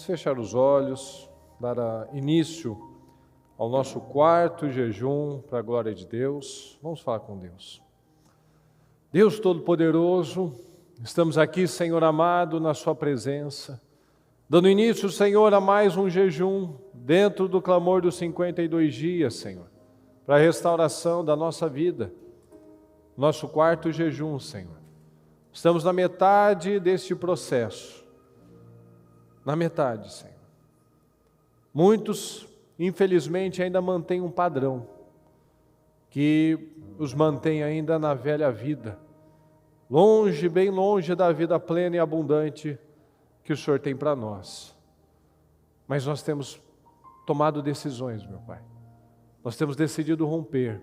fechar os olhos, dar início ao nosso quarto jejum para a glória de Deus. Vamos falar com Deus. Deus Todo-Poderoso, estamos aqui, Senhor amado, na Sua presença, dando início, Senhor, a mais um jejum dentro do clamor dos 52 dias, Senhor, para a restauração da nossa vida. Nosso quarto jejum, Senhor. Estamos na metade deste processo. Na metade, Senhor. Muitos, infelizmente, ainda mantêm um padrão que os mantém ainda na velha vida, longe, bem longe da vida plena e abundante que o Senhor tem para nós. Mas nós temos tomado decisões, meu Pai. Nós temos decidido romper.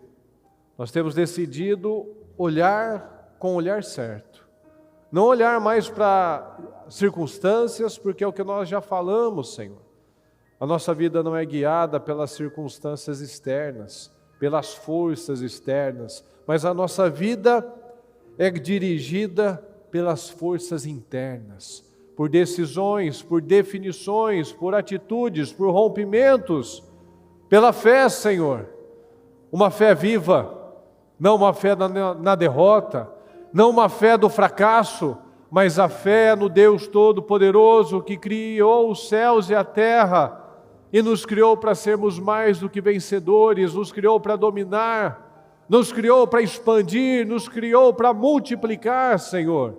Nós temos decidido olhar com o olhar certo. Não olhar mais para circunstâncias, porque é o que nós já falamos, Senhor. A nossa vida não é guiada pelas circunstâncias externas, pelas forças externas, mas a nossa vida é dirigida pelas forças internas, por decisões, por definições, por atitudes, por rompimentos, pela fé, Senhor. Uma fé viva, não uma fé na derrota, não uma fé do fracasso, mas a fé no Deus Todo-Poderoso que criou os céus e a terra e nos criou para sermos mais do que vencedores, nos criou para dominar, nos criou para expandir, nos criou para multiplicar, Senhor.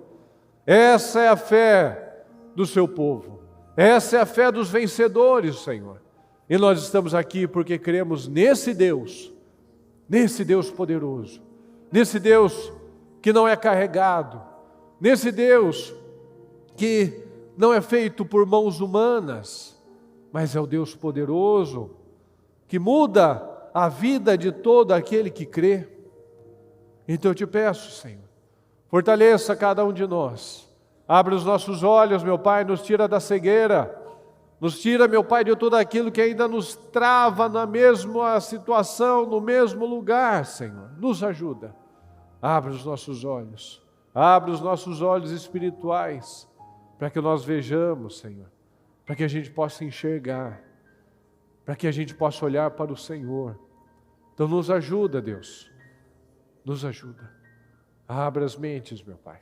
Essa é a fé do seu povo, essa é a fé dos vencedores, Senhor. E nós estamos aqui porque cremos nesse Deus poderoso, nesse Deus que não é carregado, nesse Deus que não é feito por mãos humanas, mas é o Deus poderoso, que muda a vida de todo aquele que crê. Então eu te peço, Senhor, fortaleça cada um de nós, abre os nossos olhos, meu Pai, nos tira da cegueira, nos tira, meu Pai, de tudo aquilo que ainda nos trava na mesma situação, no mesmo lugar, Senhor, nos ajuda. Abre os nossos olhos espirituais, para que nós vejamos, Senhor, para que a gente possa enxergar, para que a gente possa olhar para o Senhor. Então nos ajuda, Deus, nos ajuda. Abra as mentes, meu Pai,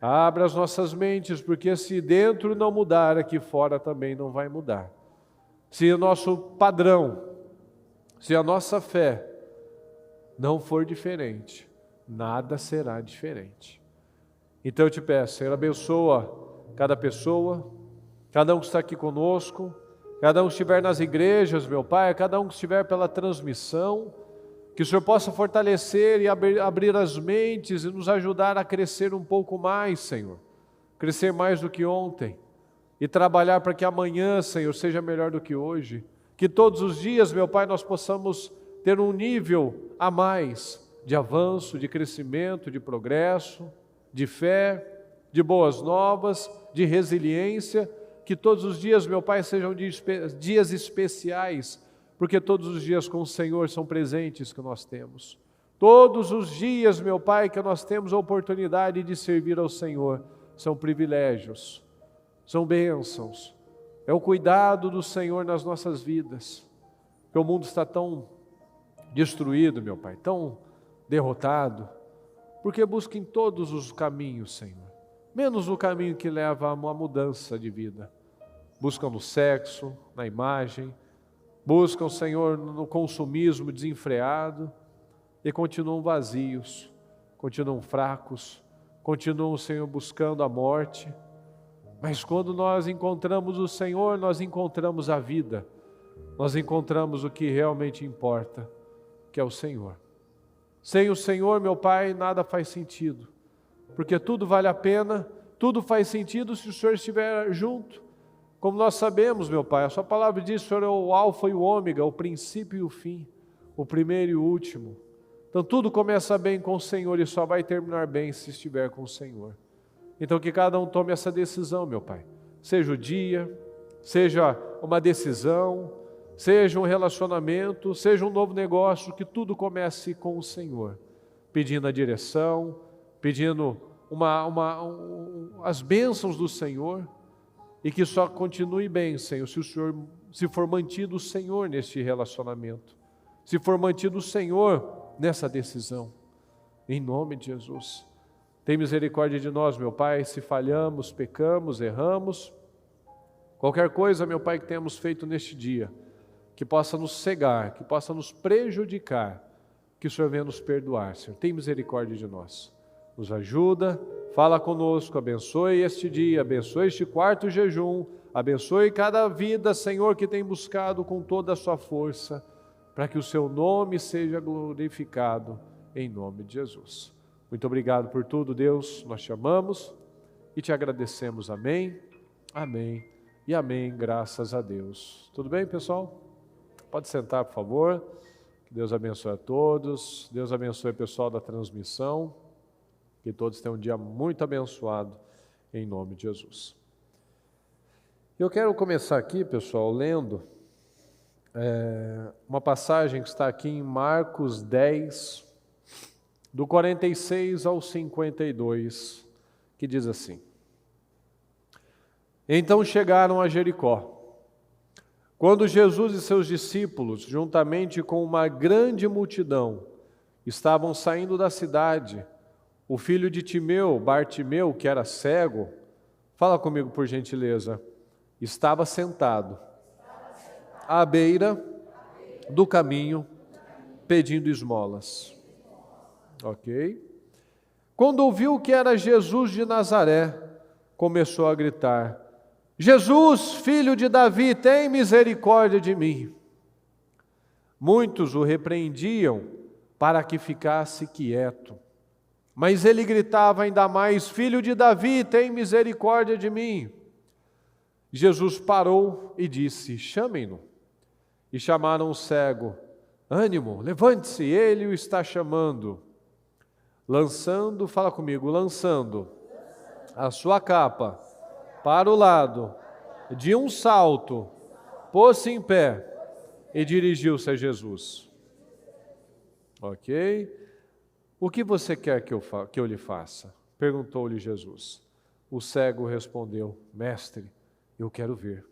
abra as nossas mentes, porque se dentro não mudar, aqui fora também não vai mudar. Se o nosso padrão, se a nossa fé não for diferente, nada será diferente. Então eu te peço, Senhor, abençoa cada pessoa, cada um que está aqui conosco, cada um que estiver nas igrejas, meu Pai, cada um que estiver pela transmissão, que o Senhor possa fortalecer e abrir as mentes e nos ajudar a crescer um pouco mais, Senhor, crescer mais do que ontem e trabalhar para que amanhã, Senhor, seja melhor do que hoje, que todos os dias, meu Pai, nós possamos ter um nível a mais de avanço, de crescimento, de progresso, de fé, de boas novas, de resiliência, que todos os dias, meu Pai, sejam dias especiais, porque todos os dias com o Senhor são presentes que nós temos. Todos os dias, meu Pai, que nós temos a oportunidade de servir ao Senhor, são privilégios, são bênçãos, é o cuidado do Senhor nas nossas vidas, porque o mundo está tão destruído, meu Pai, tão derrotado, porque busca em todos os caminhos, Senhor, menos o caminho que leva a uma mudança de vida. Buscam no sexo, na imagem, buscam, Senhor, no consumismo desenfreado e continuam vazios, continuam fracos, continuam, Senhor, buscando a morte. Mas quando nós encontramos o Senhor, nós encontramos a vida, nós encontramos o que realmente importa, que é o Senhor. Sem o Senhor, meu Pai, nada faz sentido, porque tudo vale a pena, tudo faz sentido se o Senhor estiver junto. Como nós sabemos, meu Pai, a Sua palavra diz, o Senhor é o alfa e o ômega, o princípio e o fim, o primeiro e o último. Então tudo começa bem com o Senhor e só vai terminar bem se estiver com o Senhor. Então que cada um tome essa decisão, meu Pai, seja o dia, seja uma decisão, seja um relacionamento, seja um novo negócio, que tudo comece com o Senhor, pedindo a direção, pedindo as bênçãos do Senhor, e que só continue bem, Senhor, se for mantido o Senhor neste relacionamento, se for mantido o Senhor nessa decisão, em nome de Jesus. Tem misericórdia de nós, meu Pai, se falhamos, pecamos, erramos, qualquer coisa, meu Pai, que tenhamos feito neste dia, que possa nos cegar, que possa nos prejudicar, que o Senhor venha nos perdoar, Senhor. Tem misericórdia de nós. Nos ajuda, fala conosco, abençoe este dia, abençoe este quarto jejum, abençoe cada vida, Senhor, que tem buscado com toda a sua força, para que o seu nome seja glorificado, em nome de Jesus. Muito obrigado por tudo, Deus, nós te amamos e te agradecemos. Amém, amém e amém, graças a Deus. Tudo bem, pessoal? Pode sentar, por favor. Que Deus abençoe a todos, Deus abençoe o pessoal da transmissão, que todos tenham um dia muito abençoado, em nome de Jesus. Eu quero começar aqui, pessoal, lendo uma passagem que está aqui em Marcos 10, do 46 ao 52, que diz assim: Então chegaram a Jericó. Quando Jesus e seus discípulos, juntamente com uma grande multidão, estavam saindo da cidade, o filho de Timeu, Bartimeu, que era cego, fala comigo por gentileza, estava sentado à beira do caminho, pedindo esmolas. Ok? Quando ouviu que era Jesus de Nazaré, começou a gritar: Jesus, filho de Davi, tem misericórdia de mim. Muitos o repreendiam para que ficasse quieto. Mas ele gritava ainda mais: Filho de Davi, tem misericórdia de mim. Jesus parou e disse: Chamem-no. E chamaram o cego. Ânimo, levante-se, ele o está chamando. Lançando, fala comigo, lançando a sua capa para o lado, de um salto, pôs-se em pé e dirigiu-se a Jesus. Ok? O que você quer que eu lhe faça? Perguntou-lhe Jesus. O cego respondeu: Mestre, eu quero ver.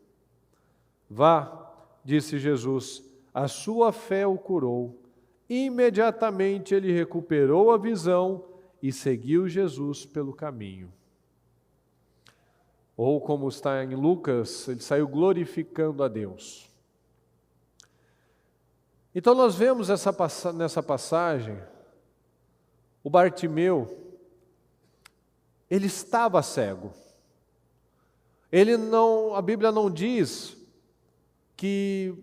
Vá, disse Jesus, a sua fé o curou. Imediatamente ele recuperou a visão e seguiu Jesus pelo caminho. Ou como está em Lucas, ele saiu glorificando a Deus. Então nós vemos nessa passagem, o Bartimeu, ele estava cego. A Bíblia não diz que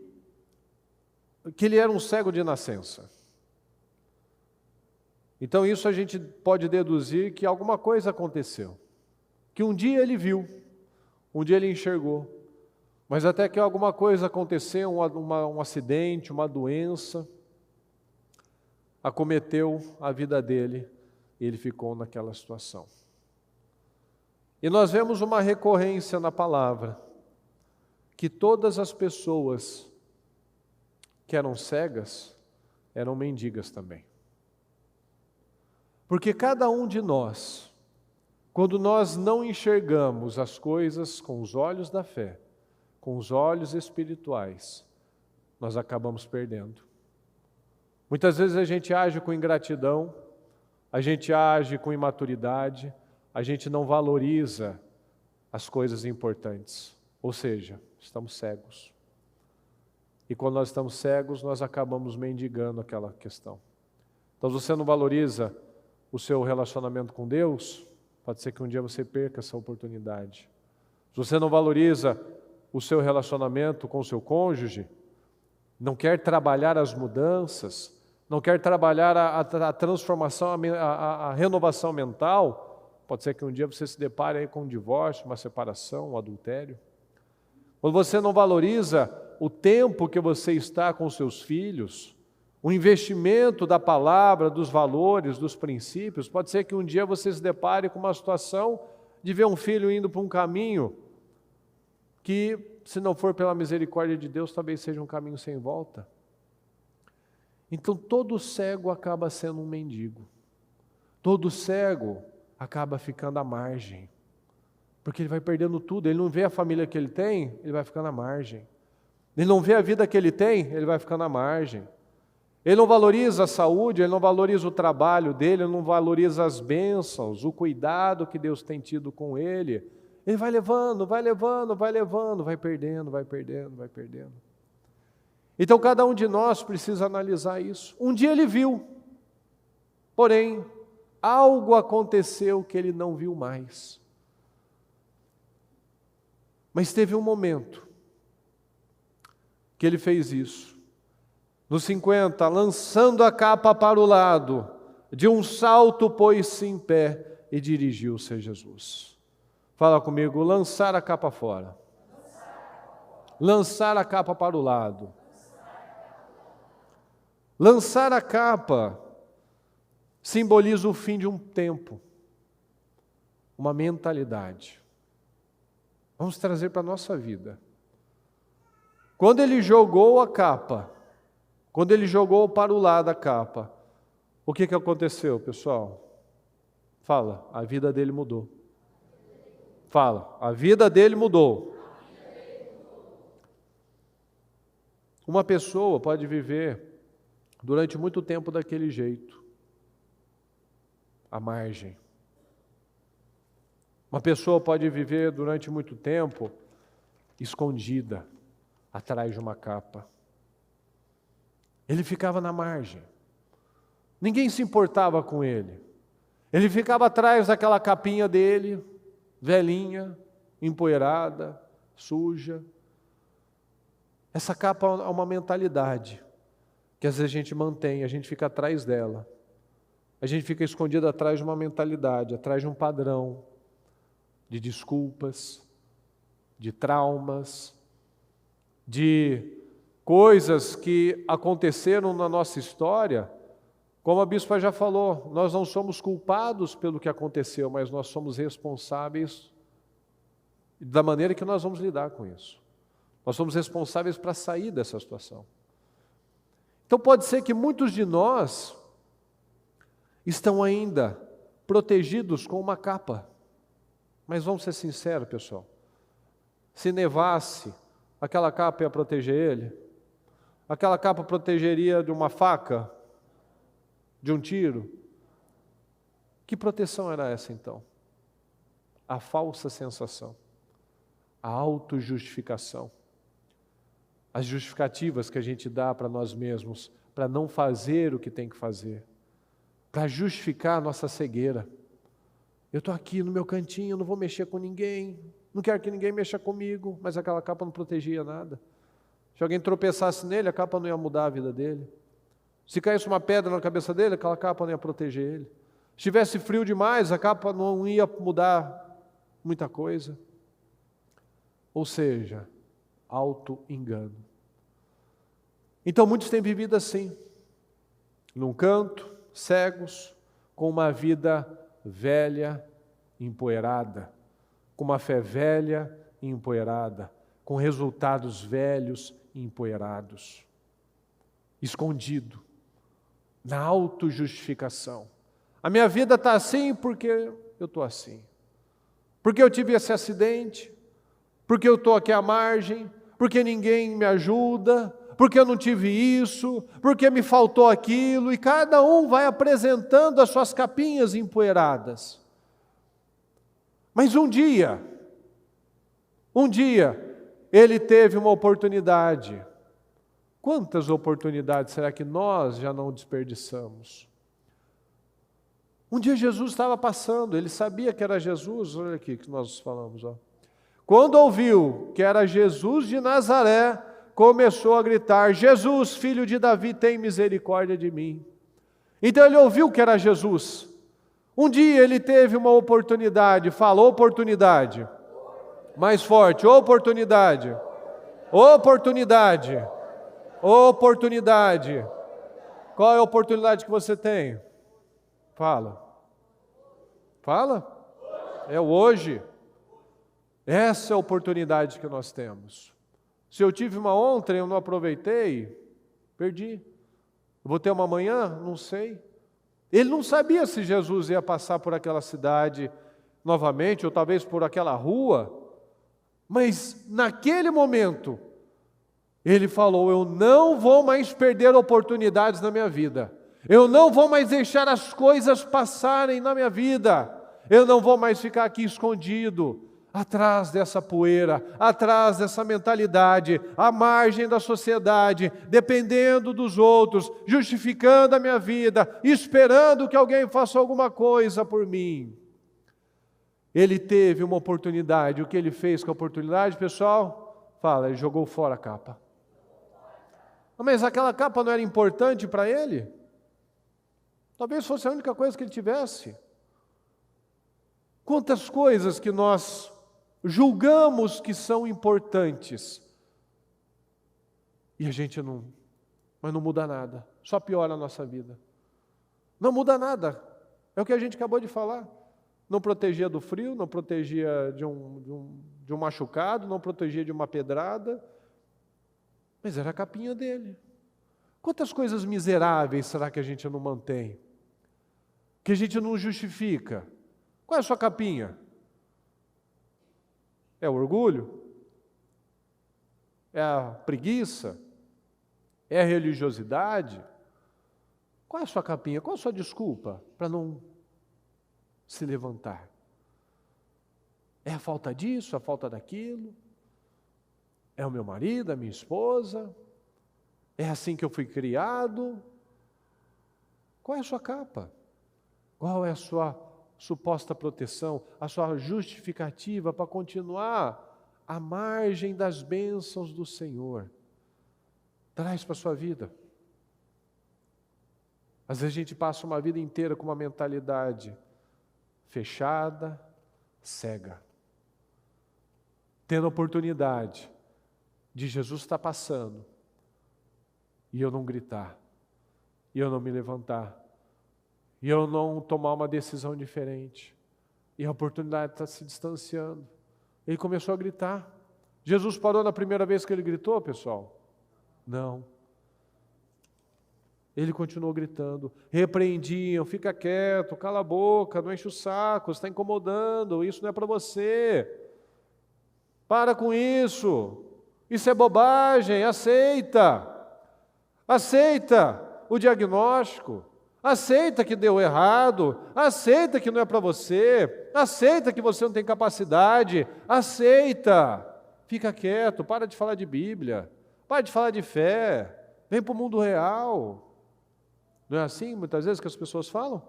ele era um cego de nascença. Então isso a gente pode deduzir que alguma coisa aconteceu. Que um dia ele viu, um dia ele enxergou, mas até que alguma coisa aconteceu, um acidente, uma doença, acometeu a vida dele e ele ficou naquela situação. E nós vemos uma recorrência na palavra, que todas as pessoas que eram cegas eram mendigas também. Porque cada um de nós, quando nós não enxergamos as coisas com os olhos da fé, com os olhos espirituais, nós acabamos perdendo. Muitas vezes a gente age com ingratidão, a gente age com imaturidade, a gente não valoriza as coisas importantes. Ou seja, estamos cegos. E quando nós estamos cegos, nós acabamos mendigando aquela questão. Então, se você não valoriza o seu relacionamento com Deus, pode ser que um dia você perca essa oportunidade. Se você não valoriza o seu relacionamento com o seu cônjuge, não quer trabalhar as mudanças, não quer trabalhar a transformação, a renovação mental, pode ser que um dia você se depare aí com um divórcio, uma separação, um adultério. Quando você não valoriza o tempo que você está com seus filhos, o investimento da palavra, dos valores, dos princípios, pode ser que um dia você se depare com uma situação de ver um filho indo para um caminho que, se não for pela misericórdia de Deus, talvez seja um caminho sem volta. Então, todo cego acaba sendo um mendigo. Todo cego acaba ficando à margem. Porque ele vai perdendo tudo, ele não vê a família que ele tem, ele vai ficando à margem. Ele não vê a vida que ele tem, ele vai ficando à margem. Ele não valoriza a saúde, ele não valoriza o trabalho dele, ele não valoriza as bênçãos, o cuidado que Deus tem tido com ele. Ele vai levando, vai levando, vai levando, vai perdendo, vai perdendo, vai perdendo. Então cada um de nós precisa analisar isso. Um dia ele viu, porém, algo aconteceu que ele não viu mais. Mas teve um momento que ele fez isso. Nos 50, lançando a capa para o lado, de um salto pôs-se em pé e dirigiu-se a Jesus. Fala comigo, lançar a capa fora. Lançar a capa para o lado. Lançar a capa simboliza o fim de um tempo, uma mentalidade. Vamos trazer para a nossa vida. Quando ele jogou a capa, quando ele jogou para o lado a capa, o que aconteceu, pessoal? Fala, a vida dele mudou. Fala, a vida dele mudou. Uma pessoa pode viver durante muito tempo daquele jeito, à margem. Uma pessoa pode viver durante muito tempo escondida, atrás de uma capa. Ele ficava na margem. Ninguém se importava com ele. Ele ficava atrás daquela capinha dele, velhinha, empoeirada, suja. Essa capa é uma mentalidade que às vezes a gente mantém, a gente fica atrás dela. A gente fica escondido atrás de uma mentalidade, atrás de um padrão de desculpas, de traumas, de coisas que aconteceram na nossa história. Como a bispa já falou, nós não somos culpados pelo que aconteceu, mas nós somos responsáveis da maneira que nós vamos lidar com isso. Nós somos responsáveis para sair dessa situação. Então pode ser que muitos de nós estão ainda protegidos com uma capa. Mas vamos ser sinceros, pessoal. Se nevasse, aquela capa ia proteger ele? Aquela capa protegeria de uma faca? De um tiro? Que proteção era essa então? A falsa sensação, a autojustificação, as justificativas que a gente dá para nós mesmos, para não fazer o que tem que fazer, para justificar a nossa cegueira. Eu estou aqui no meu cantinho, não vou mexer com ninguém, não quero que ninguém mexa comigo, mas aquela capa não protegia nada. Se alguém tropeçasse nele, a capa não ia mudar a vida dele. Se caísse uma pedra na cabeça dele, aquela capa não ia proteger ele. Se tivesse frio demais, a capa não ia mudar muita coisa. Ou seja, auto-engano. Então muitos têm vivido assim, num canto, cegos, com uma vida velha, empoeirada, com uma fé velha e empoeirada, com resultados velhos e empoeirados, escondido, na autojustificação. A minha vida está assim porque eu estou assim, porque eu tive esse acidente, porque eu estou aqui à margem, porque ninguém me ajuda, porque eu não tive isso, porque me faltou aquilo, e cada um vai apresentando as suas capinhas empoeiradas. Mas um dia, ele teve uma oportunidade. Quantas oportunidades será que nós já não desperdiçamos? Um dia Jesus estava passando, ele sabia que era Jesus, olha aqui que nós falamos, ó. Quando ouviu que era Jesus de Nazaré, começou a gritar: Jesus, filho de Davi, tem misericórdia de mim. Então ele ouviu que era Jesus. Um dia ele teve uma oportunidade, fala oportunidade. Mais forte, oportunidade. Oportunidade. Oportunidade. Qual é a oportunidade que você tem? Fala. Fala? É o hoje. Essa é a oportunidade que nós temos. Se eu tive uma ontem, eu não aproveitei, perdi. Vou ter uma amanhã? Não sei. Ele não sabia se Jesus ia passar por aquela cidade novamente, ou talvez por aquela rua, mas naquele momento, ele falou: eu não vou mais perder oportunidades na minha vida, eu não vou mais deixar as coisas passarem na minha vida, eu não vou mais ficar aqui escondido, atrás dessa poeira, atrás dessa mentalidade, à margem da sociedade, dependendo dos outros, justificando a minha vida, esperando que alguém faça alguma coisa por mim. Ele teve uma oportunidade, o que ele fez com a oportunidade, pessoal? Fala, ele jogou fora a capa. Mas aquela capa não era importante para ele? Talvez fosse a única coisa que ele tivesse. Quantas coisas que nós julgamos que são importantes e a gente mas não muda nada, só piora a nossa vida. Não muda nada, é o que a gente acabou de falar. Não protegia do frio, não protegia de um machucado, não protegia de uma pedrada, mas era a capinha dele. Quantas coisas miseráveis será que a gente não mantém? Que a gente não justifica? Qual é a sua capinha? É o orgulho? É a preguiça? É a religiosidade? Qual é a sua capinha? Qual é a sua desculpa para não se levantar? É a falta disso, a falta daquilo? É o meu marido, a minha esposa? É assim que eu fui criado? Qual é a sua capa? Qual é a sua suposta proteção, a sua justificativa para continuar à margem das bênçãos do Senhor? Traz para a sua vida. Às vezes a gente passa uma vida inteira com uma mentalidade fechada, cega, tendo a oportunidade de Jesus estar passando e eu não gritar, e eu não me levantar, e eu não tomar uma decisão diferente, e a oportunidade está se distanciando. Ele começou a gritar. Jesus parou na primeira vez que ele gritou, pessoal? Não. Ele continuou gritando, repreendiam: fica quieto, cala a boca, não enche o saco, você está incomodando, isso não é para você, para com isso é bobagem, aceita o diagnóstico, aceita que deu errado, aceita que não é para você, aceita que você não tem capacidade, aceita, fica quieto, para de falar de Bíblia, para de falar de fé, vem para o mundo real. Não é assim muitas vezes que as pessoas falam?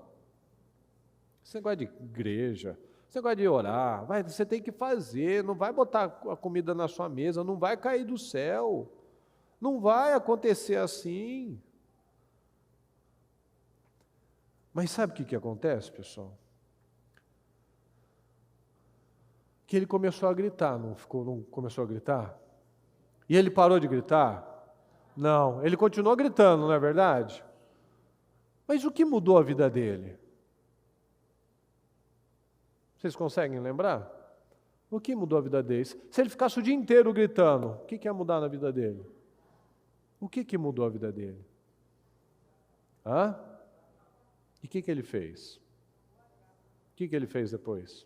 Esse negócio de igreja, esse negócio de orar, você tem que fazer, não vai botar a comida na sua mesa, não vai cair do céu, não vai acontecer assim. Mas sabe o que acontece, pessoal? Que ele começou a gritar, não começou a gritar? E ele parou de gritar? Não, ele continuou gritando, não é verdade? Mas o que mudou a vida dele? Vocês conseguem lembrar? O que mudou a vida dele? Se ele ficasse o dia inteiro gritando, o que ia mudar na vida dele? O que mudou a vida dele? E o que ele fez? O que ele fez depois?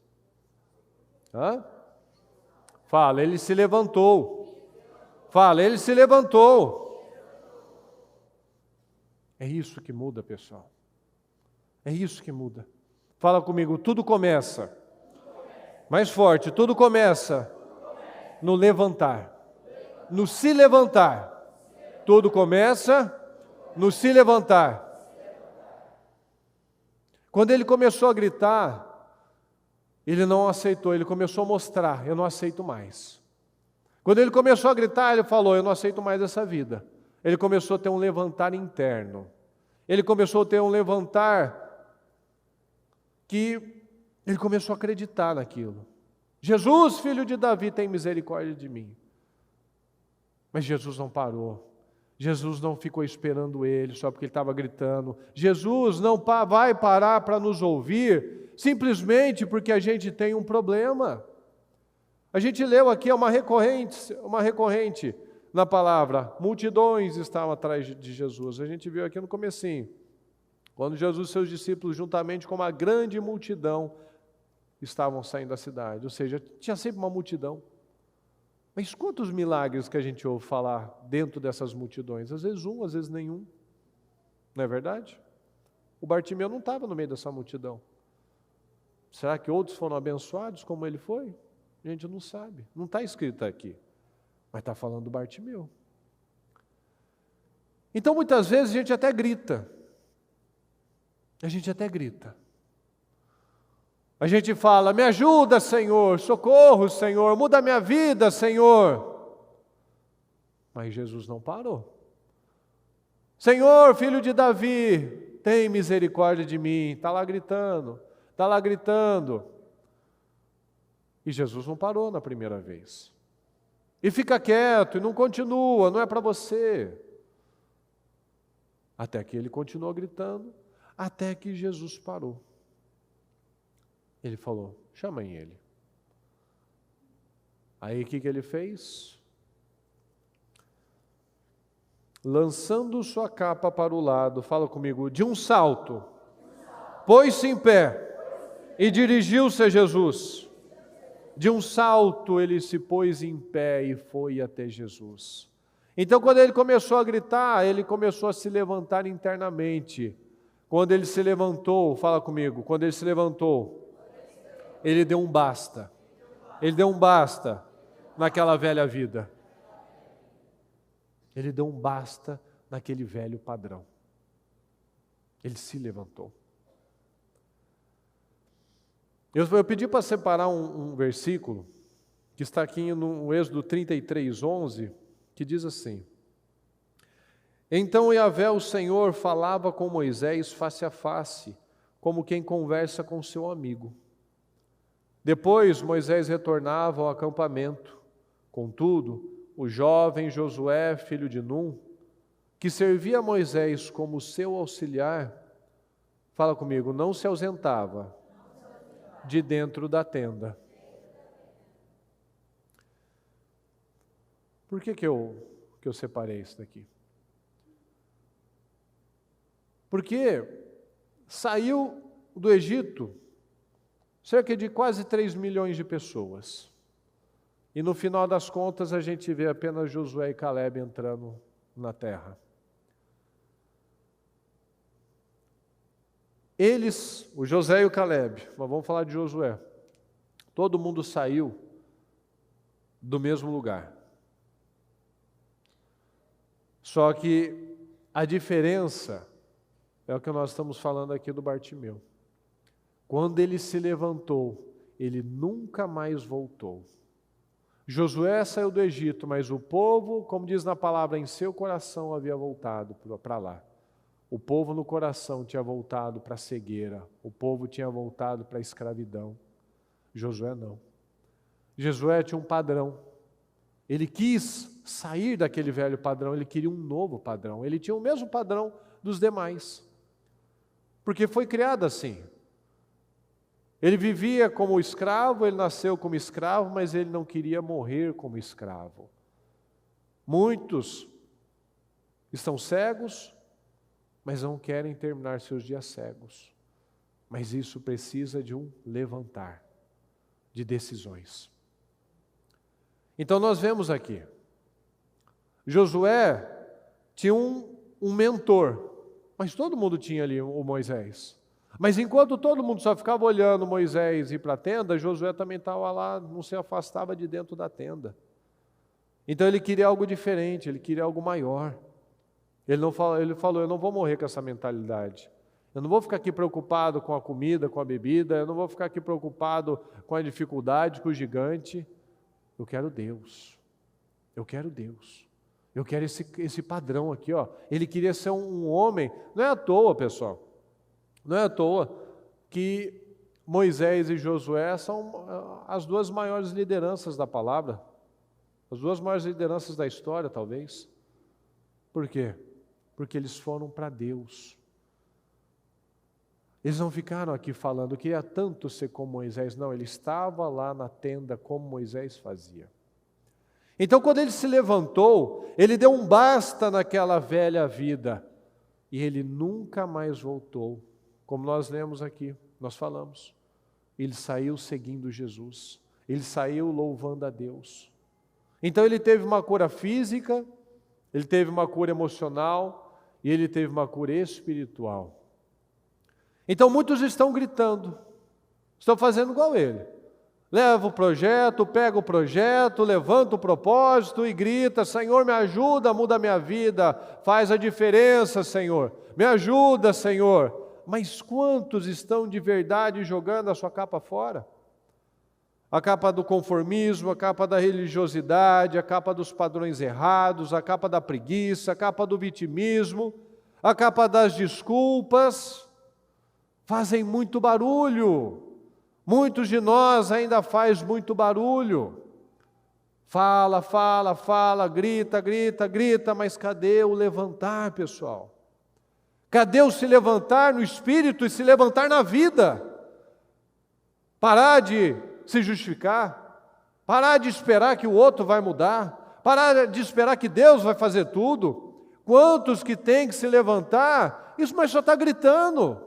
Fala, ele se levantou. Fala, ele se levantou. É isso que muda, pessoal. É isso que muda. Fala comigo, tudo começa. Mais forte, tudo começa no levantar. No se levantar. Tudo começa no se levantar. Quando ele começou a gritar, ele não aceitou, ele começou a mostrar: eu não aceito mais. Quando ele começou a gritar, ele falou: eu não aceito mais essa vida. Ele começou a ter um levantar interno. Ele começou a ter um levantar que ele começou a acreditar naquilo. Jesus, filho de Davi, tem misericórdia de mim. Mas Jesus não parou. Jesus não ficou esperando ele só porque ele estava gritando. Jesus não vai parar para nos ouvir simplesmente porque a gente tem um problema. A gente leu aqui uma recorrente na palavra: multidões estavam atrás de Jesus. A gente viu aqui no comecinho, quando Jesus e seus discípulos, juntamente com uma grande multidão, estavam saindo da cidade, ou seja, tinha sempre uma multidão. Mas quantos milagres que a gente ouve falar dentro dessas multidões? Às vezes um, às vezes nenhum. Não é verdade? O Bartimeu não estava no meio dessa multidão. Será que outros foram abençoados como ele foi? A gente não sabe. Não está escrito aqui. Mas está falando do Bartimeu. Então muitas vezes a gente até grita. A gente até grita. A gente fala, me ajuda, Senhor, socorro, Senhor, muda a minha vida, Senhor. Mas Jesus não parou. Senhor, filho de Davi, tem misericórdia de mim. Está lá gritando, está lá gritando. E Jesus não parou na primeira vez. E fica quieto, e não continua, não é para você. Até que ele continuou gritando, até que Jesus parou. Ele falou, chamem ele. Aí o que ele fez? Lançando sua capa para o lado, fala comigo, de um salto, pôs-se em pé e dirigiu-se a Jesus. De um salto ele se pôs em pé e foi até Jesus. Então quando ele começou a gritar, ele começou a se levantar internamente. Quando ele se levantou, fala comigo, quando ele se levantou, ele deu um basta. Ele deu um basta naquela velha vida. Ele deu um basta naquele velho padrão. Ele se levantou. Eu pedi para separar um versículo, que está aqui no Êxodo 33:11, que diz assim: Então Yahvé, o Senhor, falava com Moisés face a face, como quem conversa com seu amigo. Depois Moisés retornava ao acampamento. Contudo, o jovem Josué, filho de Num, que servia a Moisés como seu auxiliar, fala comigo, não se ausentava de dentro da tenda. Por que eu separei isso daqui? Porque saiu do Egito cerca de quase 3 milhões de pessoas. E no final das contas a gente vê apenas Josué e Caleb entrando na terra. Eles, o José e o Caleb, mas vamos falar de Josué, todo mundo saiu do mesmo lugar. Só que a diferença é o que nós estamos falando aqui do Bartimeu. Quando ele se levantou, ele nunca mais voltou. Josué saiu do Egito, mas o povo, como diz na palavra, em seu coração havia voltado para lá. O povo no coração tinha voltado para a cegueira. O povo tinha voltado para a escravidão. Josué não. Josué tinha um padrão. Ele quis sair daquele velho padrão, ele queria um novo padrão. Ele tinha o mesmo padrão dos demais. Porque foi criado assim. Ele vivia como escravo, ele nasceu como escravo, mas ele não queria morrer como escravo. Muitos estão cegos, mas não querem terminar seus dias cegos. Mas isso precisa de um levantar, de decisões. Então nós vemos aqui, Josué tinha um mentor, mas todo mundo tinha ali o Moisés. Mas enquanto todo mundo só ficava olhando Moisés ir para a tenda, Josué também estava lá, não se afastava de dentro da tenda. Então ele queria algo diferente, ele queria algo maior. Ele falou, eu não vou morrer com essa mentalidade. Eu não vou ficar aqui preocupado com a comida, com a bebida, eu não vou ficar aqui preocupado com a dificuldade, com o gigante. Eu quero Deus. Eu quero Deus. Eu quero esse padrão aqui, ó. Ele queria ser um homem, não é à toa, pessoal. Não é à toa que Moisés e Josué são as duas maiores lideranças da palavra, as duas maiores lideranças da história, talvez. Por quê? Porque eles foram para Deus. Eles não ficaram aqui falando, queria tanto ser como Moisés. Não, ele estava lá na tenda como Moisés fazia. Então, quando ele se levantou, ele deu um basta naquela velha vida. E ele nunca mais voltou. Como nós lemos aqui, nós falamos. ele saiu seguindo Jesus, ele saiu louvando a Deus. Então ele teve uma cura física, ele teve uma cura emocional e ele teve uma cura espiritual. Então muitos estão gritando, estão fazendo igual ele. Leva o projeto, pega o projeto, levanta o propósito e grita: Senhor, me ajuda, muda a minha vida, faz a diferença, Senhor. Me ajuda, Senhor. Mas quantos estão de verdade jogando a sua capa fora? A capa do conformismo, a capa da religiosidade, a capa dos padrões errados, a capa da preguiça, a capa do vitimismo, a capa das desculpas, fazem muito barulho. Muitos de nós ainda faz muito barulho. Fala, fala, fala, grita, grita, grita, mas cadê o levantar, pessoal? Cadê o se levantar no espírito e se levantar na vida? Parar de se justificar, parar de esperar que o outro vai mudar, parar de esperar que Deus vai fazer tudo. Quantos que tem que se levantar, isso mas só está gritando.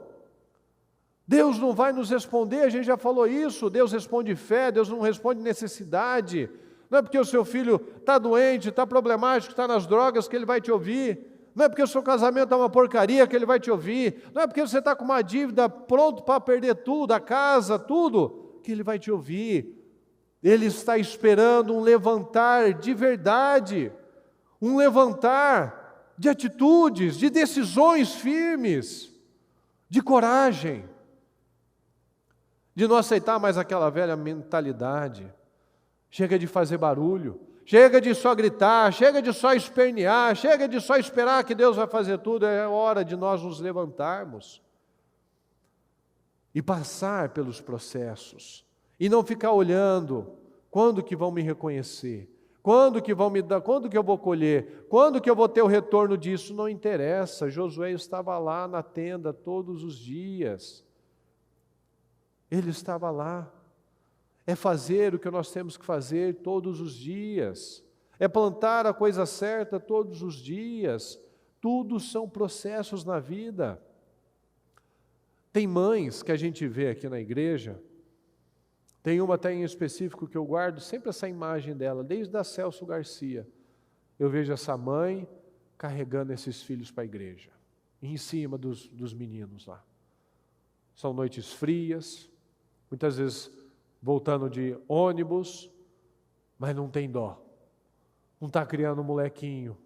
Deus não vai nos responder, a gente já falou isso, Deus responde fé, Deus não responde necessidade. Não é porque o seu filho está doente, está problemático, está nas drogas que ele vai te ouvir. Não é porque o seu casamento é uma porcaria que ele vai te ouvir. Não é porque você está com uma dívida pronto para perder tudo, a casa, tudo, que ele vai te ouvir. Ele está esperando um levantar de verdade, um levantar de atitudes, de decisões firmes, de coragem, de não aceitar mais aquela velha mentalidade. Chega de fazer barulho, chega de só gritar, chega de só espernear, chega de só esperar que Deus vai fazer tudo. É hora de nós nos levantarmos e passar pelos processos e não ficar olhando quando que vão me reconhecer, quando que vão me dar, quando que eu vou colher, quando que eu vou ter o retorno disso. Não interessa. Josué estava lá na tenda todos os dias. Ele estava lá. É fazer o que nós temos que fazer todos os dias. É plantar a coisa certa todos os dias. Tudo são processos na vida. Tem mães que a gente vê aqui na igreja, tem uma até em específico que eu guardo sempre essa imagem dela, desde a Celso Garcia. Eu vejo essa mãe carregando esses filhos para a igreja, em cima dos meninos lá. São noites frias, muitas vezes voltando de ônibus, mas não tem dó. Não está criando um molequinho,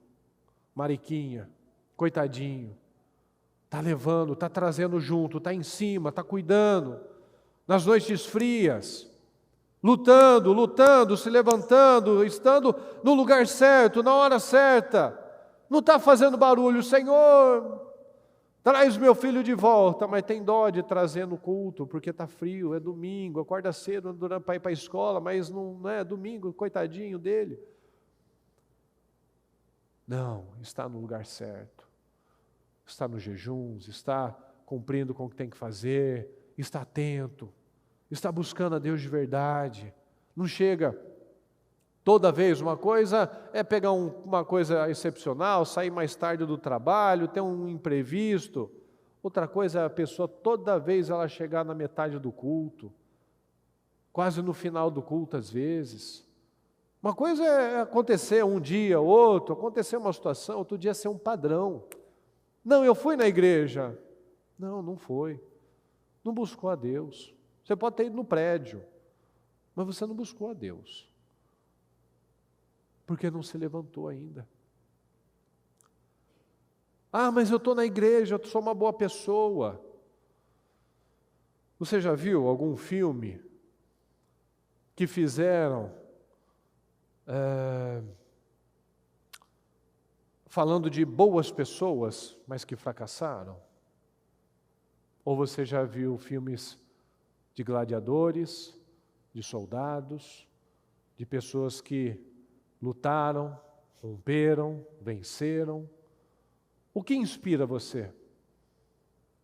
mariquinha, coitadinho. Está levando, está trazendo junto, está em cima, está cuidando. Nas noites frias, lutando, lutando, se levantando, estando no lugar certo, na hora certa. Não está fazendo barulho. Senhor, traz meu filho de volta, mas tem dó de trazer no culto, porque está frio, é domingo, acorda cedo para ir para a escola, mas não é domingo, coitadinho dele. Não, está no lugar certo, está nos jejuns, está cumprindo com o que tem que fazer, está atento, está buscando a Deus de verdade. Não chega toda vez. Uma coisa é pegar uma coisa excepcional, sair mais tarde do trabalho, ter um imprevisto. Outra coisa é a pessoa toda vez ela chegar na metade do culto, quase no final do culto às vezes. Uma coisa é acontecer um dia, outro, acontecer uma situação, outro dia ser um padrão. Não, eu fui na igreja. Não, não foi. Não buscou a Deus. Você pode ter ido no prédio, mas você não buscou a Deus. Porque não se levantou ainda. Ah, mas eu estou na igreja, eu sou uma boa pessoa. Você já viu algum filme que fizeram falando de boas pessoas, mas que fracassaram? Ou você já viu filmes de gladiadores, de soldados, de pessoas que lutaram, romperam, venceram? O que inspira você?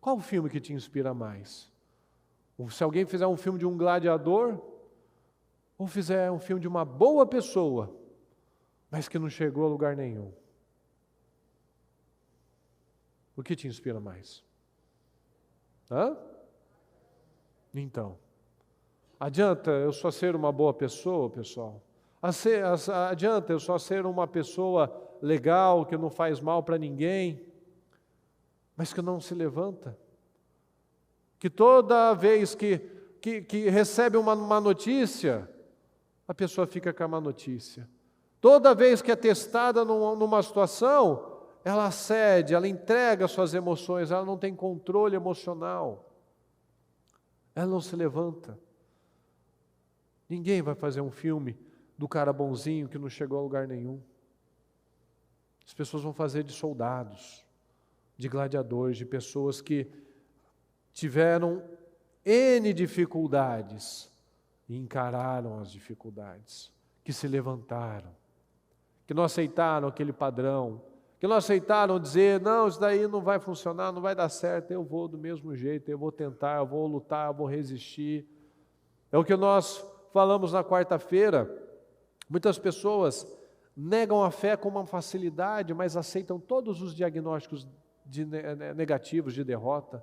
Qual o filme que te inspira mais? Se alguém fizer um filme de um gladiador, ou fizer um filme de uma boa pessoa, mas que não chegou a lugar nenhum? O que te inspira mais? Então, Adianta eu só ser uma boa pessoa, pessoal? Adianta eu só ser uma pessoa legal, que não faz mal para ninguém, mas que não se levanta? Que toda vez que recebe uma má notícia, a pessoa fica com a má notícia. Toda vez que é testada numa situação, ela cede, ela entrega suas emoções, ela não tem controle emocional. Ela não se levanta. Ninguém vai fazer um filme do cara bonzinho que não chegou a lugar nenhum. As pessoas vão fazer de soldados, de gladiadores, de pessoas que tiveram N dificuldades e encararam as dificuldades, que se levantaram, que não aceitaram aquele padrão, que não aceitaram dizer, não, isso daí não vai funcionar, não vai dar certo, eu vou do mesmo jeito, eu vou tentar, eu vou lutar, eu vou resistir. É o que nós falamos na quarta-feira. Muitas pessoas negam a fé com uma facilidade, mas aceitam todos os diagnósticos negativos de derrota.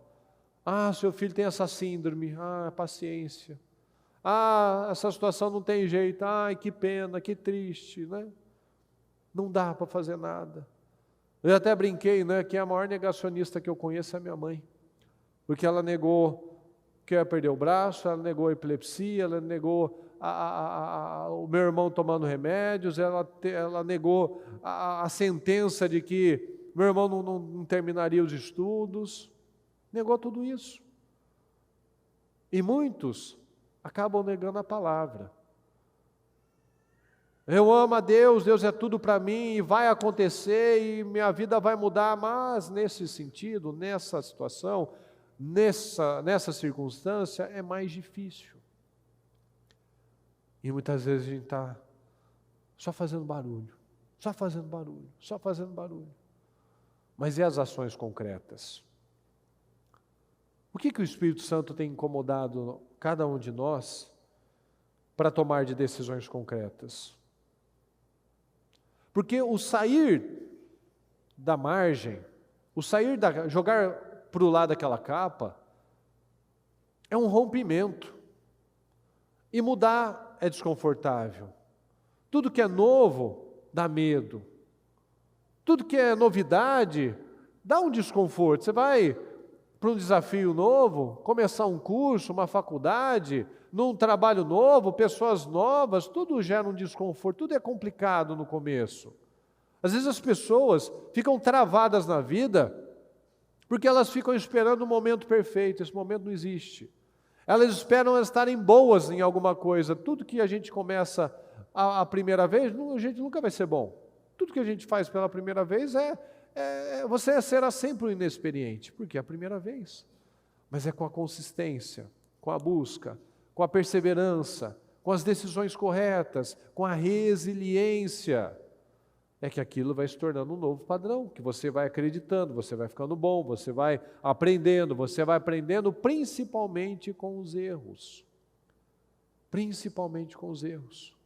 Ah, seu filho tem essa síndrome, paciência. Ah, essa situação não tem jeito, ai, que pena, que triste, né? Não dá para fazer nada. Eu até brinquei, né, que a maior negacionista que eu conheço é a minha mãe, porque ela negou que eu ia perder o braço, ela negou a epilepsia, ela negou o meu irmão tomando remédios, ela negou a sentença de que meu irmão não terminaria os estudos, negou tudo isso. E muitos acabam negando a palavra. Eu amo a Deus, Deus é tudo para mim, e vai acontecer, e minha vida vai mudar, mas nesse sentido, nessa situação, nessa circunstância, é mais difícil. E muitas vezes a gente está só fazendo barulho, só fazendo barulho, só fazendo barulho. Mas e as ações concretas? O que o Espírito Santo tem incomodado cada um de nós para tomar de decisões concretas? Porque o sair da margem, jogar para o lado daquela capa, é um rompimento. E mudar é desconfortável. Tudo que é novo dá medo. Tudo que é novidade dá um desconforto. Você vai para um desafio novo, começar um curso, uma faculdade, num trabalho novo, pessoas novas, tudo gera um desconforto, tudo é complicado no começo. Às vezes as pessoas ficam travadas na vida porque elas ficam esperando o momento perfeito, esse momento não existe. Elas esperam estarem boas em alguma coisa. Tudo que a gente começa a primeira vez, a gente nunca vai ser bom. Tudo que a gente faz pela primeira vez você será sempre um inexperiente, porque é a primeira vez. Mas é com a consistência, com a busca, com a perseverança, com as decisões corretas, com a resiliência, é que aquilo vai se tornando um novo padrão, que você vai acreditando, você vai ficando bom, você vai aprendendo principalmente com os erros. Principalmente com os erros.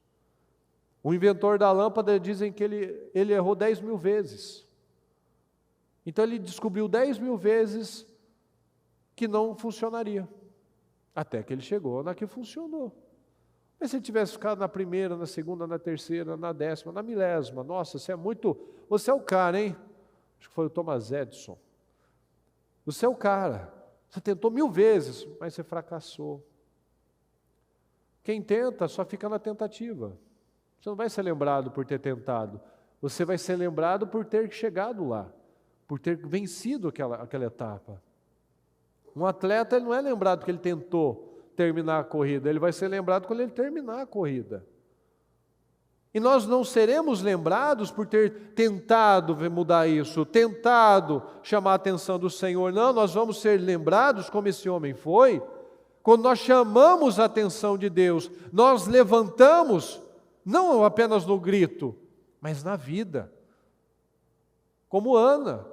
O inventor da lâmpada, dizem que ele errou 10.000 vezes. Então ele descobriu 10.000 vezes que não funcionaria. Até que ele chegou na que funcionou. Mas se ele tivesse ficado na primeira, na segunda, na terceira, na 10ª, na 1000ª, nossa, você é o cara, hein? Acho que foi o Thomas Edison. Você é o cara. Você tentou 1000 vezes, mas você fracassou. Quem tenta só fica na tentativa. Você não vai ser lembrado por ter tentado. Você vai ser lembrado por ter chegado lá, por ter vencido aquela etapa. Um atleta, ele não é lembrado porque ele tentou terminar a corrida, ele vai ser lembrado quando ele terminar a corrida. E nós não seremos lembrados por ter tentado mudar isso, tentado chamar a atenção do Senhor. Não, nós vamos ser lembrados como esse homem foi, quando nós chamamos a atenção de Deus, nós levantamos, não apenas no grito, mas na vida. Como Ana,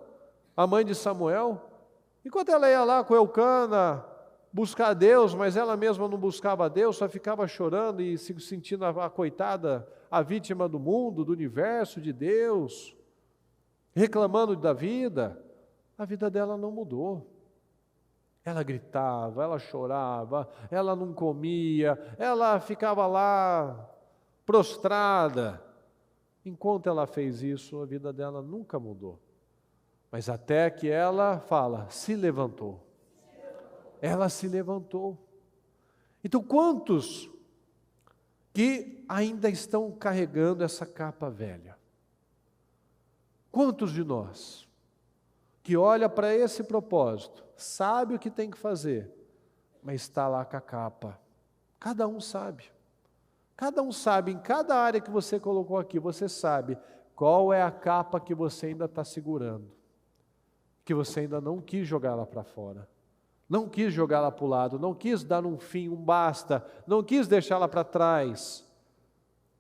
a mãe de Samuel, enquanto ela ia lá com Eucana buscar a Deus, mas ela mesma não buscava a Deus, só ficava chorando e se sentindo a coitada, a vítima do mundo, do universo, de Deus, reclamando da vida, a vida dela não mudou. Ela gritava, ela chorava, ela não comia, ela ficava lá prostrada. Enquanto ela fez isso, a vida dela nunca mudou. Mas até que ela fala, se levantou. Ela se levantou. Então, quantos que ainda estão carregando essa capa velha? Quantos de nós que olha para esse propósito, sabe o que tem que fazer, mas está lá com a capa? Cada um sabe. Cada um sabe, em cada área que você colocou aqui, você sabe qual é a capa que você ainda está segurando, que você ainda não quis jogar lá para fora, não quis jogar lá para o lado, não quis dar um fim, um basta, não quis deixar lá para trás,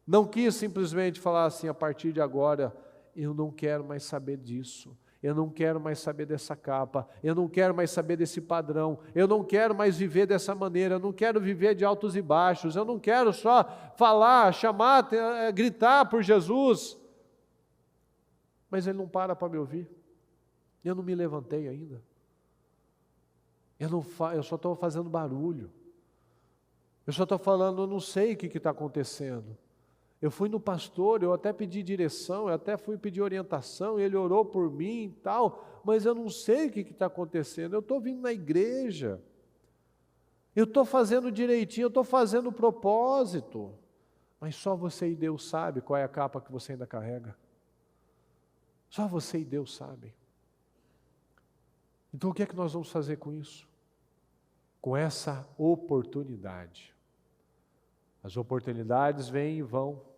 não quis simplesmente falar assim, a partir de agora, eu não quero mais saber disso. Eu não quero mais saber dessa capa, eu não quero mais saber desse padrão, eu não quero mais viver dessa maneira, eu não quero viver de altos e baixos, eu não quero só falar, chamar, gritar por Jesus. Mas ele não para me ouvir. Eu não me levantei ainda. Eu só estou fazendo barulho. Eu só estou falando, eu não sei o que está acontecendo. Eu fui no pastor, eu até pedi direção, eu até fui pedir orientação, ele orou por mim e tal, mas eu não sei o que está acontecendo. Eu estou vindo na igreja, eu estou fazendo direitinho, eu estou fazendo o propósito, mas só você e Deus sabe qual é a capa que você ainda carrega. Só você e Deus sabem. Então o que é que nós vamos fazer com isso? Com essa oportunidade. As oportunidades vêm e vão.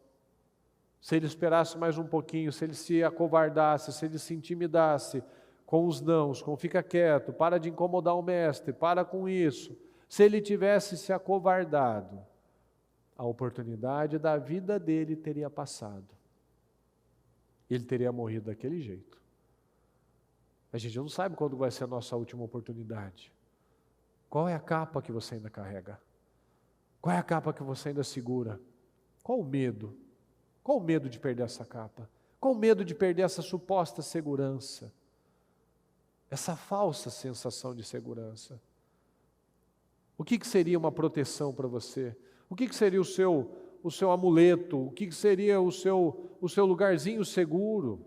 Se ele esperasse mais um pouquinho, se ele se acovardasse, se ele se intimidasse com os nãos, com fica quieto, para de incomodar o mestre, para com isso. Se ele tivesse se acovardado, a oportunidade da vida dele teria passado. Ele teria morrido daquele jeito. A gente não sabe quando vai ser a nossa última oportunidade. Qual é a capa que você ainda carrega? Qual é a capa que você ainda segura? Qual o medo? Qual o medo de perder essa capa? Qual o medo de perder essa suposta segurança? Essa falsa sensação de segurança? O que seria uma proteção para você? O que seria o seu amuleto? O que seria o seu lugarzinho seguro?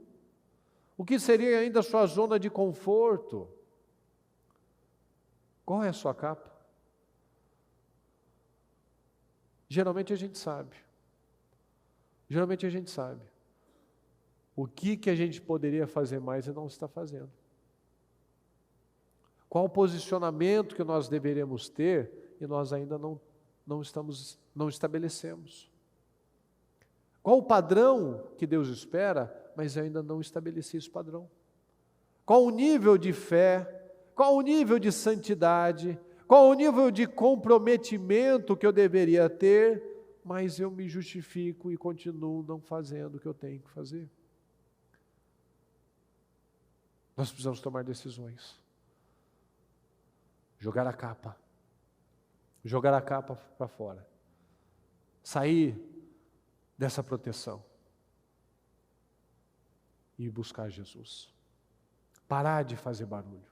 O que seria ainda a sua zona de conforto? Qual é a sua capa? Geralmente a gente sabe. Geralmente a gente sabe. O que a gente poderia fazer mais e não está fazendo. Qual o posicionamento que nós deveríamos ter e nós ainda não estabelecemos. Qual o padrão que Deus espera, mas eu ainda não estabeleci esse padrão. Qual o nível de fé, qual o nível de santidade, qual o nível de comprometimento que eu deveria ter, mas eu me justifico e continuo não fazendo o que eu tenho que fazer. Nós precisamos tomar decisões. Jogar a capa para fora. Sair dessa proteção e buscar Jesus. Parar de fazer barulho.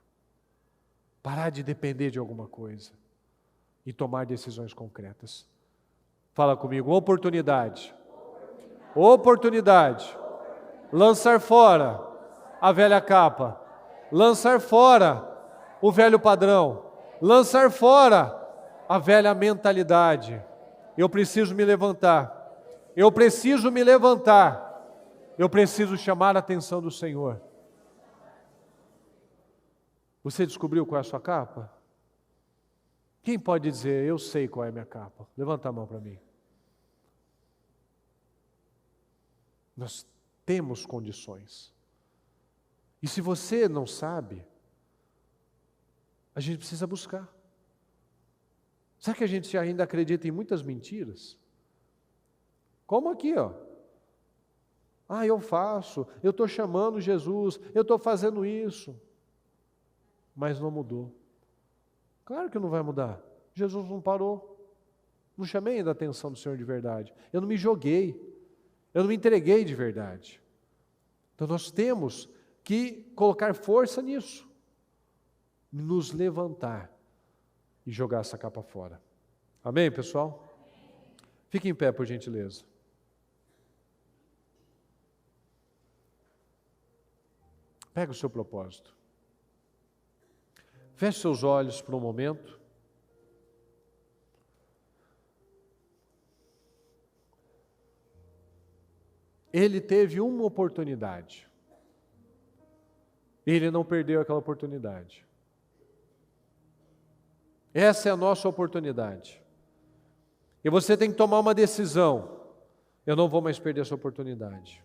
Parar de depender de alguma coisa e tomar decisões concretas. Fala comigo, oportunidade. Oportunidade. Lançar fora a velha capa. Lançar fora o velho padrão. Lançar fora a velha mentalidade. Eu preciso me levantar. Eu preciso me levantar. Eu preciso chamar a atenção do Senhor. Você descobriu qual é a sua capa? Quem pode dizer, eu sei qual é a minha capa? Levanta a mão para mim. Nós temos condições. E se você não sabe, a gente precisa buscar. Será que a gente ainda acredita em muitas mentiras? Como aqui, ó. Eu faço, eu estou chamando Jesus, eu estou fazendo isso. Mas não mudou. Claro que não vai mudar. Jesus não parou. Não chamei ainda a atenção do Senhor de verdade. Eu não me joguei. Eu não me entreguei de verdade. Então nós temos que colocar força nisso. Nos levantar e jogar essa capa fora. Amém, pessoal? Fique em pé, por gentileza. Pega o seu propósito. Feche seus olhos por um momento. Ele teve uma oportunidade. Ele não perdeu aquela oportunidade. Essa é a nossa oportunidade. E você tem que tomar uma decisão. Eu não vou mais perder essa oportunidade.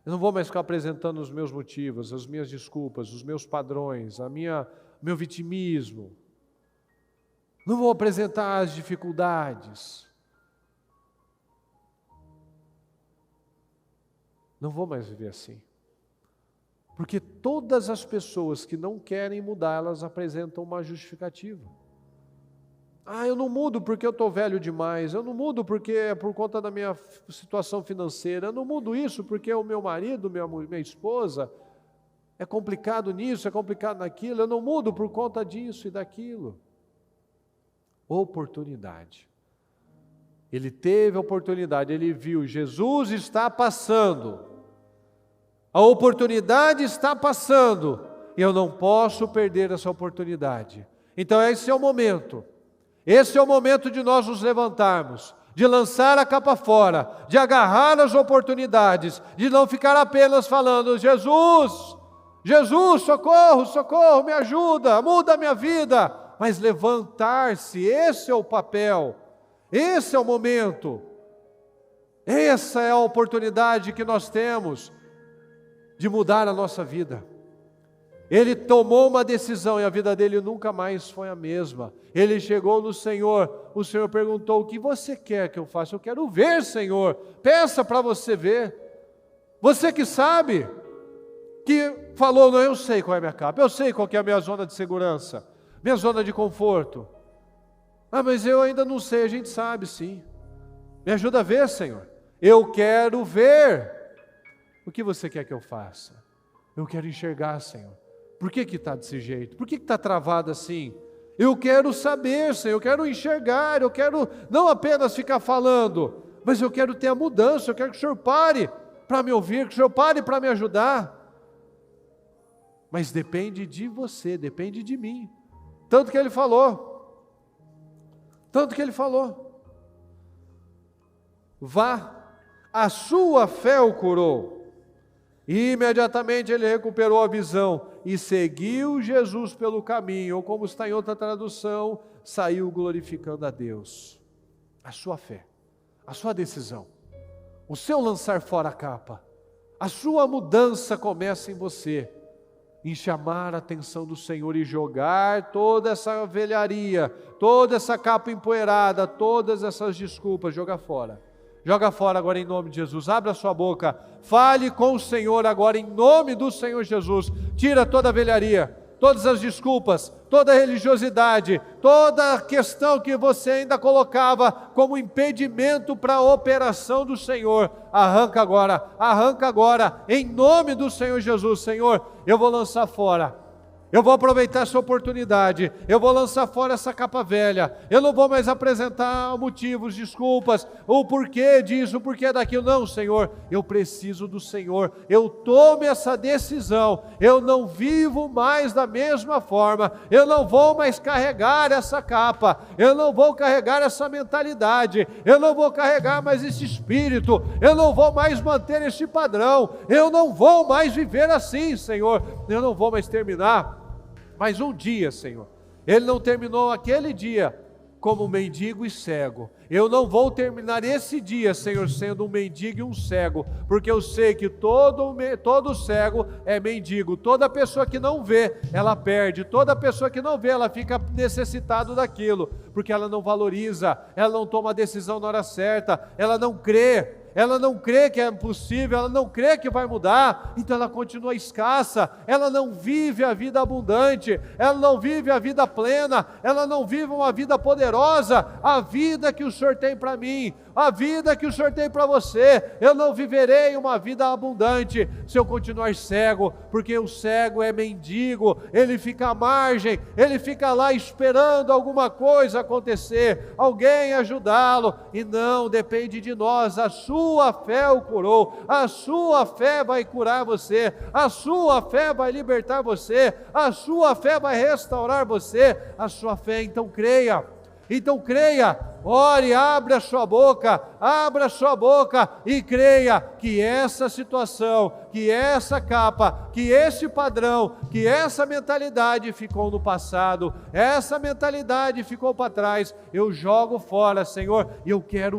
Eu não vou mais ficar apresentando os meus motivos, as minhas desculpas, os meus padrões, meu vitimismo. Não vou apresentar as dificuldades. Não vou mais viver assim. Porque todas as pessoas que não querem mudar, elas apresentam uma justificativa. Eu não mudo porque eu estou velho demais, eu não mudo porque é por conta da minha situação financeira, eu não mudo isso porque o meu marido, minha esposa, é complicado nisso, é complicado naquilo, eu não mudo por conta disso e daquilo. Oportunidade. Ele teve a oportunidade, ele viu, Jesus está passando, a oportunidade está passando, e eu não posso perder essa oportunidade. Então esse é o momento. Esse é o momento de nós nos levantarmos, de lançar a capa fora, de agarrar as oportunidades, de não ficar apenas falando, Jesus, socorro, socorro, me ajuda, muda a minha vida, mas levantar-se, esse é o papel, esse é o momento, essa é a oportunidade que nós temos de mudar a nossa vida. Ele tomou uma decisão e a vida dele nunca mais foi a mesma. Ele chegou no Senhor, o Senhor perguntou, o que você quer que eu faça? Eu quero ver, Senhor, peça para você ver. Você que sabe, que falou, não, eu sei qual é a minha capa, eu sei qual que é a minha zona de segurança, minha zona de conforto. Mas eu ainda não sei, a gente sabe sim. Me ajuda a ver, Senhor. Eu quero ver. O que você quer que eu faça? Eu quero enxergar, Senhor. Por que está desse jeito? Por que está travado assim? Eu quero saber, Senhor, eu quero enxergar, eu quero não apenas ficar falando, mas eu quero ter a mudança, eu quero que o Senhor pare para me ouvir, que o Senhor pare para me ajudar. Mas depende de você, depende de mim. Tanto que ele falou, vá, a sua fé o curou. E imediatamente ele recuperou a visão e seguiu Jesus pelo caminho, ou como está em outra tradução, saiu glorificando a Deus. A sua fé, a sua decisão, o seu lançar fora a capa, a sua mudança começa em você, em chamar a atenção do Senhor e jogar toda essa velharia, toda essa capa empoeirada, todas essas desculpas, joga fora. Joga fora agora em nome de Jesus, abra a sua boca, fale com o Senhor agora em nome do Senhor Jesus, tira toda a velharia, todas as desculpas, toda a religiosidade, toda a questão que você ainda colocava como impedimento para a operação do Senhor, arranca agora, em nome do Senhor Jesus. Senhor, eu vou lançar fora, eu vou aproveitar essa oportunidade, eu vou lançar fora essa capa velha, eu não vou mais apresentar motivos, desculpas, o porquê disso, o porquê daquilo. Não, Senhor, eu preciso do Senhor, eu tomo essa decisão, eu não vivo mais da mesma forma, eu não vou mais carregar essa capa, eu não vou carregar essa mentalidade, eu não vou carregar mais esse espírito, eu não vou mais manter esse padrão, eu não vou mais viver assim, Senhor, eu não vou mais terminar. Mas um dia, Senhor, ele não terminou aquele dia como um mendigo e cego. Eu não vou terminar esse dia, Senhor, sendo um mendigo e um cego, porque eu sei que todo cego é mendigo. Toda pessoa que não vê, ela perde. Toda pessoa que não vê, ela fica necessitada daquilo, porque ela não valoriza, ela não toma a decisão na hora certa, ela não crê. ela não crê que é possível, ela não crê que vai mudar, então ela continua escassa, ela não vive a vida abundante, ela não vive a vida plena, ela não vive uma vida poderosa, a vida que o Senhor tem para mim, a vida que o Senhor tem para você. Eu não viverei uma vida abundante se eu continuar cego, porque o cego é mendigo, ele fica à margem, ele fica lá esperando alguma coisa acontecer, alguém ajudá-lo, e não depende de nós. A sua fé o curou, a sua fé vai curar você, a sua fé vai libertar você, a sua fé vai restaurar você, a sua fé. Então creia, ore, abra sua boca e creia que essa situação, que essa capa, que esse padrão, que essa mentalidade ficou no passado, essa mentalidade ficou para trás, eu jogo fora, Senhor, e eu quero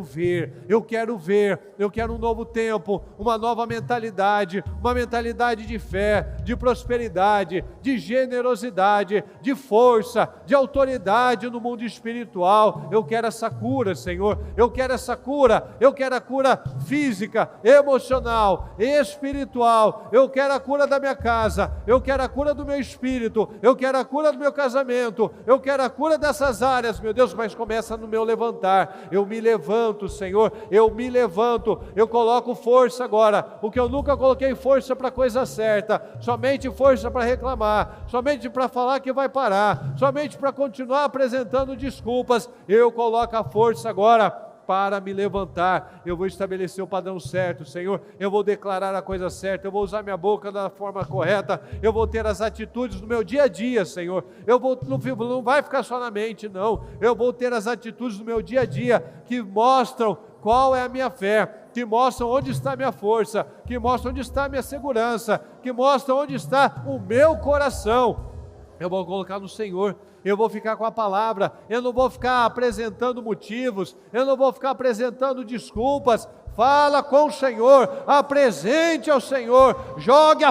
um novo tempo, uma nova mentalidade, uma mentalidade de fé, de prosperidade, de generosidade, de força, de autoridade no mundo espiritual. Eu quero essa cura, Senhor, eu quero essa cura, eu quero a cura física, emocional, espiritual, eu quero a cura da minha casa, eu quero a cura do meu espírito, eu quero a cura do meu casamento, eu quero a cura dessas áreas, meu Deus. Mas começa no meu levantar. Eu me levanto, Senhor, eu me levanto, eu coloco força agora, o que eu nunca coloquei força para a coisa certa, somente força para reclamar, somente para falar que vai parar, somente para continuar apresentando desculpas. Eu coloco a força agora para me levantar. Eu vou estabelecer o padrão certo, Senhor, eu vou declarar a coisa certa, eu vou usar minha boca da forma correta, eu vou ter as atitudes no meu dia a dia, Senhor, não vai ficar só na mente, não, eu vou ter as atitudes no meu dia a dia, que mostram qual é a minha fé, que mostram onde está a minha força, que mostram onde está a minha segurança, que mostram onde está o meu coração. Eu vou colocar no Senhor, eu vou ficar com a palavra, eu não vou ficar apresentando motivos, eu não vou ficar apresentando desculpas. Fala com o Senhor, apresente ao Senhor, jogue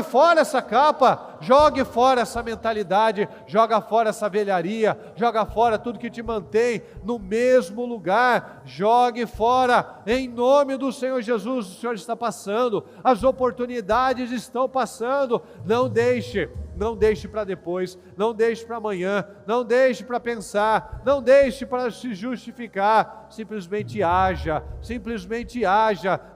fora essa capa, jogue fora essa mentalidade, joga fora essa velharia, joga fora tudo que te mantém no mesmo lugar, jogue fora, em nome do Senhor Jesus. O Senhor está passando, as oportunidades estão passando, não deixe para depois, não deixe para amanhã, não deixe para pensar, não deixe para se justificar, simplesmente haja,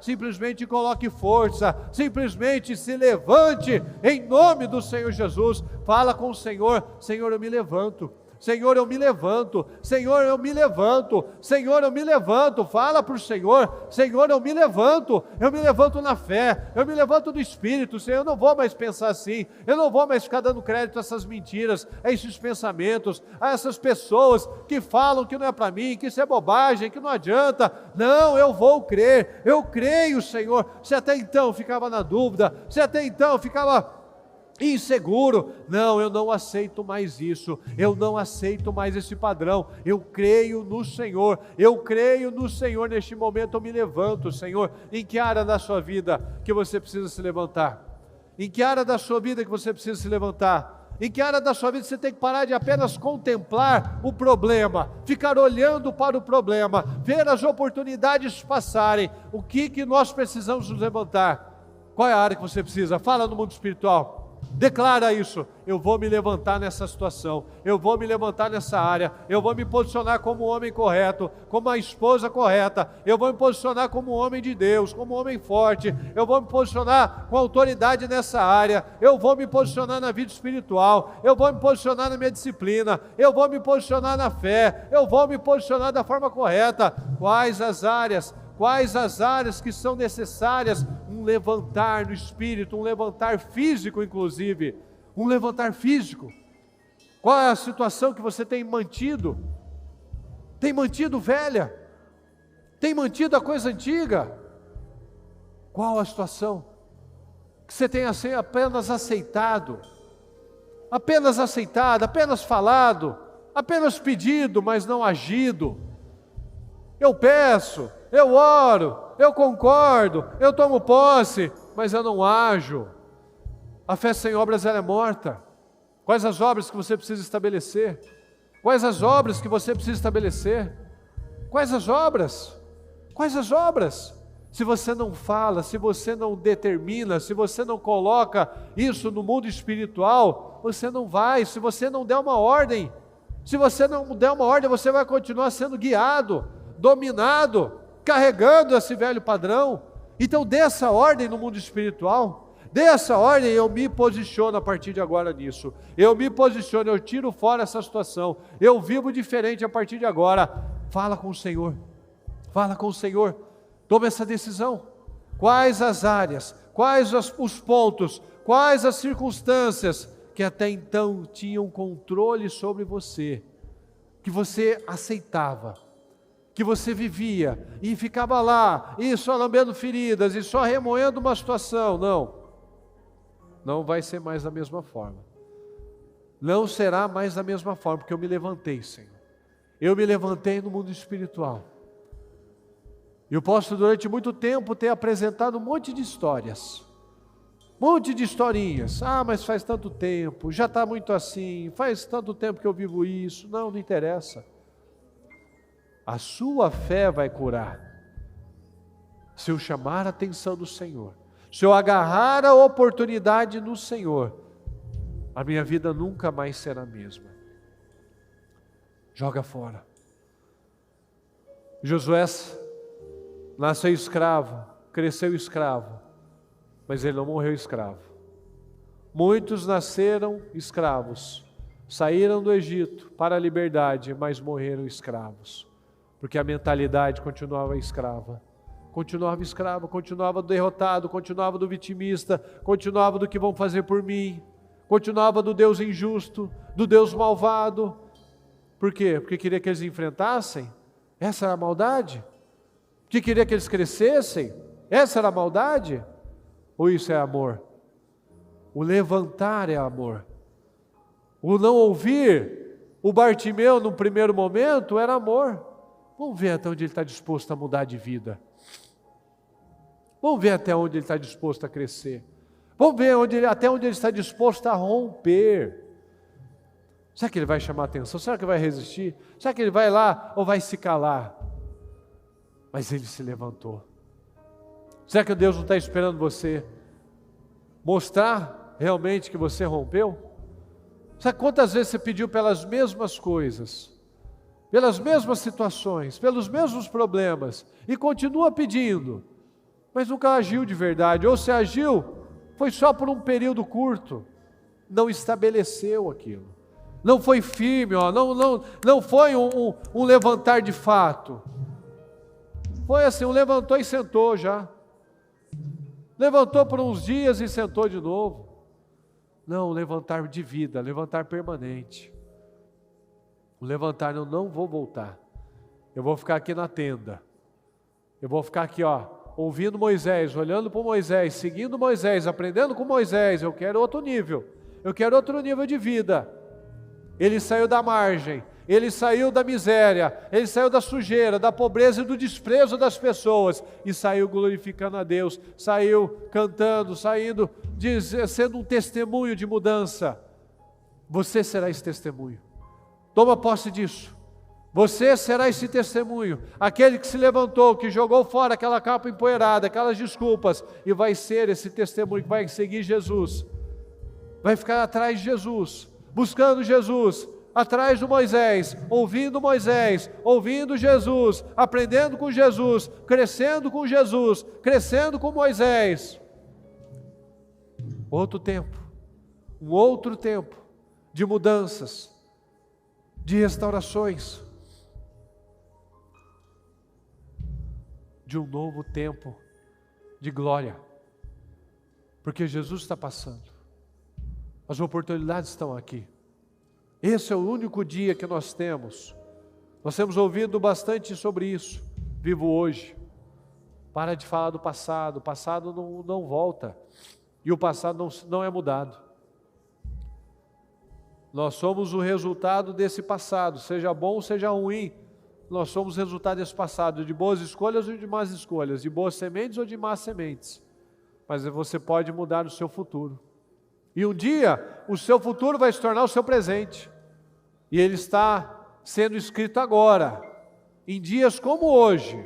simplesmente coloque força, simplesmente se levante, em nome do Senhor Jesus. Fala com o Senhor: Senhor, eu me levanto, Senhor, eu me levanto, Senhor, eu me levanto, Senhor, eu me levanto. Fala para o Senhor: Senhor, eu me levanto na fé, eu me levanto no Espírito, Senhor. Eu não vou mais pensar assim, eu não vou mais ficar dando crédito a essas mentiras, a esses pensamentos, a essas pessoas que falam que não é para mim, que isso é bobagem, que não adianta. Não, eu vou crer, eu creio, Senhor. Se até então ficava na dúvida, se até então ficava inseguro, não, eu não aceito mais isso, eu não aceito mais esse padrão. Eu creio no Senhor, neste momento eu me levanto, Senhor. Em que área da sua vida que você precisa se levantar? Em que área da sua vida que você precisa se levantar? Em que área da sua vida você tem que parar de apenas contemplar o problema, ficar olhando para o problema, ver as oportunidades passarem? O que nós precisamos nos levantar? Qual é a área que você precisa? Fala no mundo espiritual. Declara isso: eu vou me levantar nessa situação, eu vou me levantar nessa área, eu vou me posicionar como um homem correto, como uma esposa correta, eu vou me posicionar como um homem de Deus, como um homem forte, eu vou me posicionar com autoridade nessa área, eu vou me posicionar na vida espiritual, eu vou me posicionar na minha disciplina, eu vou me posicionar na fé, eu vou me posicionar da forma correta. Quais as áreas que são necessárias? Um levantar no espírito, um levantar físico, inclusive, um levantar físico. Qual é a situação que você tem mantido? Tem mantido velha? Tem mantido a coisa antiga? Qual a situação que você tem assim apenas aceitado, apenas falado, apenas pedido, mas não agido? Eu peço, eu oro, eu concordo, eu tomo posse, mas eu não ajo. A fé sem obras, ela é morta. Quais as obras que você precisa estabelecer? Quais as obras que você precisa estabelecer? Quais as obras? Quais as obras? Se você não fala, se você não determina, se você não coloca isso no mundo espiritual, você não vai. Se você não der uma ordem, se você não der uma ordem, você vai continuar sendo guiado, dominado, carregando esse velho padrão. Então dê essa ordem no mundo espiritual, dê essa ordem. Eu me posiciono a partir de agora nisso, eu me posiciono, eu tiro fora essa situação, eu vivo diferente a partir de agora. Fala com o Senhor, fala com o Senhor, tome essa decisão. Quais as áreas, quais os pontos, quais as circunstâncias que até então tinham controle sobre você, que você aceitava, que você vivia e ficava lá, e só lambendo feridas, e só remoendo uma situação. Não vai ser mais da mesma forma. Não será mais da mesma forma, porque eu me levantei, Senhor. Eu me levantei no mundo espiritual. Eu posso durante muito tempo ter apresentado um monte de histórias, um monte de historinhas. Mas faz tanto tempo, já está muito assim, faz tanto tempo que eu vivo isso. Não interessa. A sua fé vai curar. Se eu chamar a atenção do Senhor, se eu agarrar a oportunidade no Senhor, a minha vida nunca mais será a mesma. Joga fora. Josué nasceu escravo, cresceu escravo, mas ele não morreu escravo. Muitos nasceram escravos, saíram do Egito para a liberdade, mas morreram escravos, porque a mentalidade continuava escrava, continuava derrotado, continuava do vitimista, continuava do que vão fazer por mim, continuava do Deus injusto, do Deus malvado. Por quê? Porque queria que eles enfrentassem? Essa era a maldade? Que queria que eles crescessem? Essa era a maldade? Ou isso é amor? O levantar é amor. O não ouvir o Bartimeu no primeiro momento era amor. Vamos ver até onde ele está disposto a mudar de vida. Vamos ver até onde ele está disposto a crescer. Vamos ver até onde ele está disposto a romper. Será que ele vai chamar atenção? Será que vai resistir? Será que ele vai lá ou vai se calar? Mas ele se levantou. Será que Deus não está esperando você mostrar realmente que você rompeu? Sabe quantas vezes você pediu pelas mesmas coisas, pelas mesmas situações, pelos mesmos problemas, e continua pedindo, mas nunca agiu de verdade, ou se agiu, foi só por um período curto, não estabeleceu aquilo, não foi firme, não foi um levantar de fato, foi assim, levantou e sentou já, levantou por uns dias e sentou de novo. Não, levantar de vida, levantar permanente. O levantar, eu não vou voltar. Eu vou ficar aqui na tenda. Eu vou ficar aqui, ouvindo Moisés, olhando para Moisés, seguindo Moisés, aprendendo com Moisés. Eu quero outro nível. Eu quero outro nível de vida. Ele saiu da margem, ele saiu da miséria, ele saiu da sujeira, da pobreza e do desprezo das pessoas, e saiu glorificando a Deus, saiu cantando, sendo um testemunho de mudança. Você será esse testemunho. Toma posse disso. Você será esse testemunho, aquele que se levantou, que jogou fora aquela capa empoeirada, aquelas desculpas, e vai ser esse testemunho que vai seguir Jesus, vai ficar atrás de Jesus, buscando Jesus, atrás do Moisés, ouvindo Jesus, aprendendo com Jesus, crescendo com Moisés. Outro tempo, um outro tempo de mudanças, de restaurações, de um novo tempo de glória, porque Jesus está passando, as oportunidades estão aqui. Esse é o único dia que nós temos ouvido bastante sobre isso. Vivo hoje, para de falar do passado, o passado não volta, e o passado não é mudado. Nós somos o resultado desse passado, seja bom ou seja ruim, nós somos o resultado desse passado, de boas escolhas ou de más escolhas, de boas sementes ou de más sementes, mas você pode mudar o seu futuro, e um dia o seu futuro vai se tornar o seu presente, e ele está sendo escrito agora, em dias como hoje,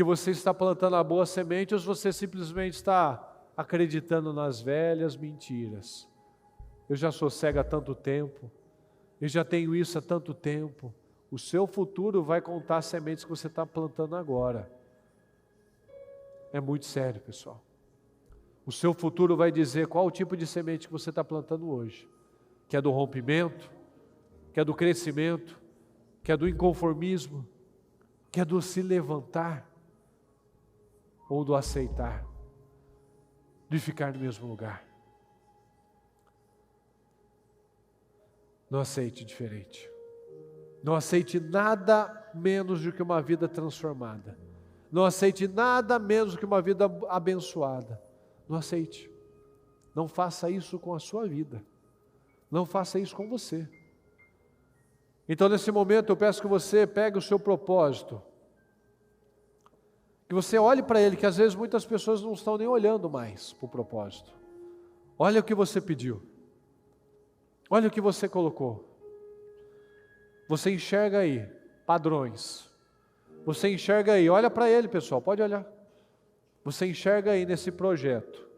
que você está plantando a boa semente ou se você simplesmente está acreditando nas velhas mentiras. Eu já sou cego há tanto tempo, eu já tenho isso há tanto tempo. O seu futuro vai contar as sementes que você está plantando agora. É muito sério, pessoal. O seu futuro vai dizer qual o tipo de semente que você está plantando hoje. Que é do rompimento, que é do crescimento, que é do inconformismo, que é do se levantar, ou do aceitar, de ficar no mesmo lugar. Não aceite diferente. Não aceite nada menos do que uma vida transformada. Não aceite nada menos do que uma vida abençoada. Não aceite. Não faça isso com a sua vida. Não faça isso com você. Então, nesse momento, eu peço que você pegue o seu propósito. Que você olhe para ele, que às vezes muitas pessoas não estão nem olhando mais para o propósito. Olha o que você pediu. Olha o que você colocou. Você enxerga aí padrões. Você enxerga aí, olha para ele, pessoal, pode olhar. Você enxerga aí nesse projeto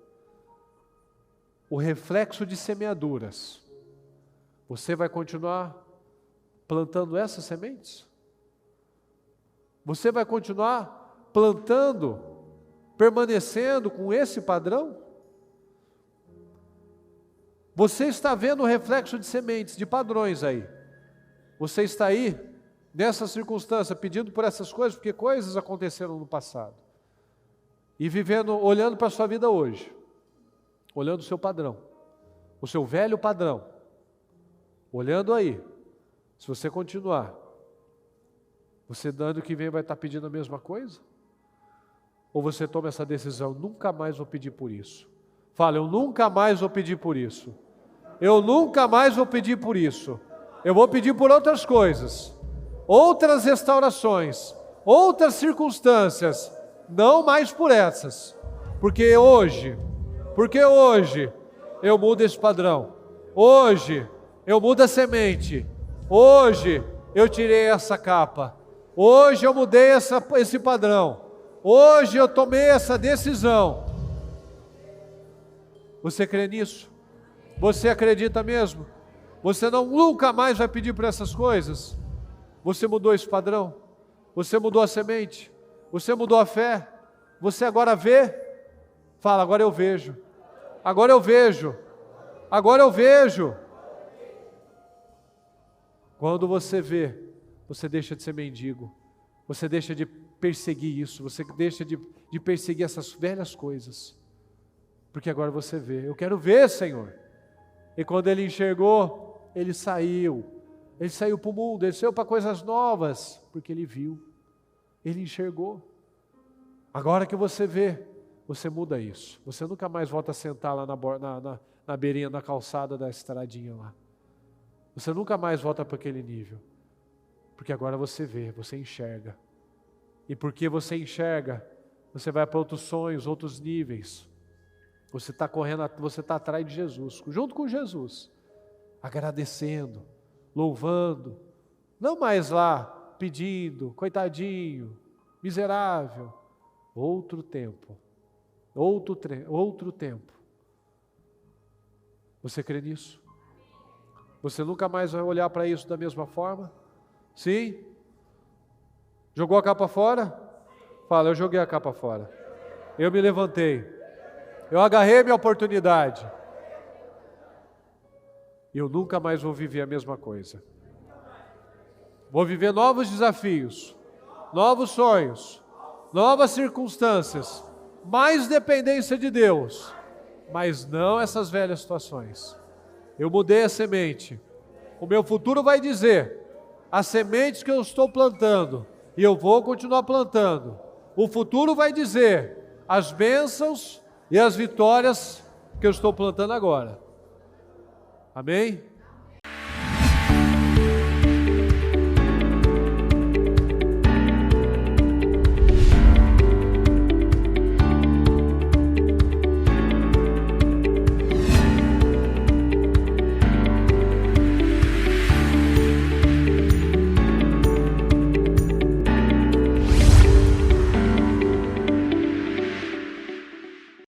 o reflexo de semeaduras. Você vai continuar plantando essas sementes? Você vai continuar plantando, permanecendo com esse padrão? Você está vendo o reflexo de sementes, de padrões aí. Você está aí, nessa circunstância, pedindo por essas coisas, porque coisas aconteceram no passado. E vivendo, olhando para a sua vida hoje. Olhando o seu padrão. O seu velho padrão. Olhando aí. Se você continuar, você dando o que vem vai estar pedindo a mesma coisa? Ou você toma essa decisão, nunca mais vou pedir por isso. Fala, eu nunca mais vou pedir por isso. Eu nunca mais vou pedir por isso. Eu vou pedir por outras coisas. Outras restaurações. Outras circunstâncias. Não mais por essas. Porque hoje eu mudo esse padrão. Hoje eu mudo a semente. Hoje eu tirei essa capa. Hoje eu mudei esse padrão. Hoje eu tomei essa decisão. Você crê nisso? Você acredita mesmo? Você nunca mais vai pedir por essas coisas? Você mudou esse padrão? Você mudou a semente? Você mudou a fé? Você agora vê? Fala, agora eu vejo. Agora eu vejo. Agora eu vejo. Quando você vê, você deixa de ser mendigo. Você deixa de perseguir isso. Você deixa de perseguir essas velhas coisas. Porque agora você vê. Eu quero ver, Senhor. E quando ele enxergou, ele saiu. Ele saiu para o mundo, ele saiu para coisas novas. Porque ele viu. Ele enxergou. Agora que você vê, você muda isso. Você nunca mais volta a sentar lá na beirinha, na calçada da estradinha lá. Você nunca mais volta para aquele nível. Porque agora você vê, você enxerga. E porque você enxerga, você vai para outros sonhos, outros níveis. Você está correndo, você está atrás de Jesus, junto com Jesus. Agradecendo, louvando. Não mais lá, pedindo, coitadinho, miserável. Outro tempo. Outro tempo. Você crê nisso? Você nunca mais vai olhar para isso da mesma forma? Sim? Jogou a capa fora? Fala, eu joguei a capa fora. Eu me levantei. Eu agarrei minha oportunidade. E eu nunca mais vou viver a mesma coisa. Vou viver novos desafios, novos sonhos, novas circunstâncias, mais dependência de Deus, mas não essas velhas situações. Eu mudei a semente. O meu futuro vai dizer, as sementes que eu estou plantando, e eu vou continuar plantando. O futuro vai dizer, as bênçãos e as vitórias que eu estou plantando agora. Amém?